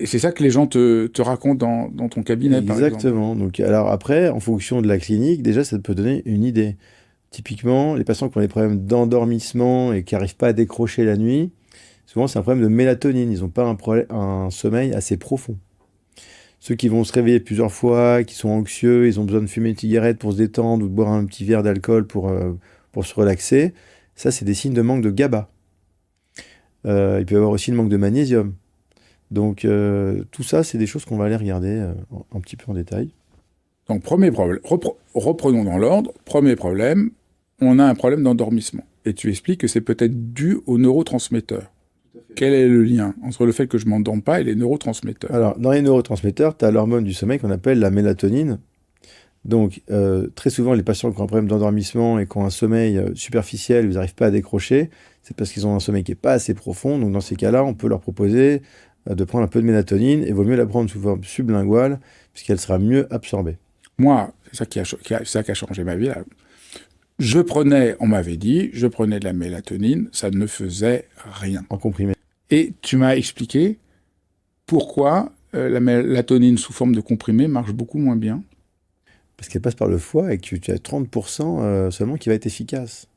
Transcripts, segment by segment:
Et c'est ça que les gens te racontent dans ton cabinet, par exemple. Exactement. Donc, alors après, en fonction de la clinique, déjà, ça peut donner une idée. Typiquement, les patients qui ont des problèmes d'endormissement et qui n'arrivent pas à décrocher la nuit, souvent c'est un problème de mélatonine. Ils n'ont pas un sommeil assez profond. Ceux qui vont se réveiller plusieurs fois, qui sont anxieux, ils ont besoin de fumer une cigarette pour se détendre ou de boire un petit verre d'alcool pour se relaxer, ça, c'est des signes de manque de GABA. Il peut y avoir aussi le manque de magnésium. Donc, tout ça, c'est des choses qu'on va aller regarder un petit peu en détail. Donc, premier problème, reprenons dans l'ordre. Premier problème, on a un problème d'endormissement. Et tu expliques que c'est peut-être dû aux neurotransmetteurs. Quel est le lien entre le fait que je ne m'endorme pas et les neurotransmetteurs? Alors, dans les neurotransmetteurs, tu as l'hormone du sommeil qu'on appelle la mélatonine. Donc, très souvent, les patients qui ont un problème d'endormissement et qui ont un sommeil superficiel, ils n'arrivent pas à décrocher, c'est parce qu'ils ont un sommeil qui n'est pas assez profond. Donc, dans ces cas-là, on peut leur proposer de prendre un peu de mélatonine, et il vaut mieux la prendre sous forme sublinguale, puisqu'elle sera mieux absorbée. Moi, c'est ça qui a changé ma vie, là. On m'avait dit, je prenais de la mélatonine, ça ne faisait rien. En comprimé. Et tu m'as expliqué pourquoi la mélatonine sous forme de comprimé marche beaucoup moins bien. Parce qu'elle passe par le foie et que tu as 30% seulement qui va être efficace.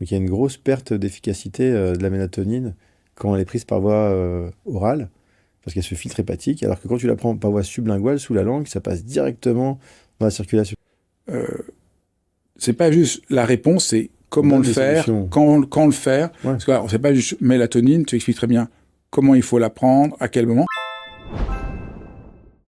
Donc il y a une grosse perte d'efficacité de la mélatonine quand elle est prise par voie orale, parce qu'elle se filtre hépatique, alors que quand tu la prends par voie sublinguale, sous la langue, ça passe directement dans la circulation. C'est pas juste la réponse, c'est comment le faire, quand le faire. Ouais. Parce que alors, c'est pas juste mélatonine, tu expliques très bien comment il faut la prendre, à quel moment.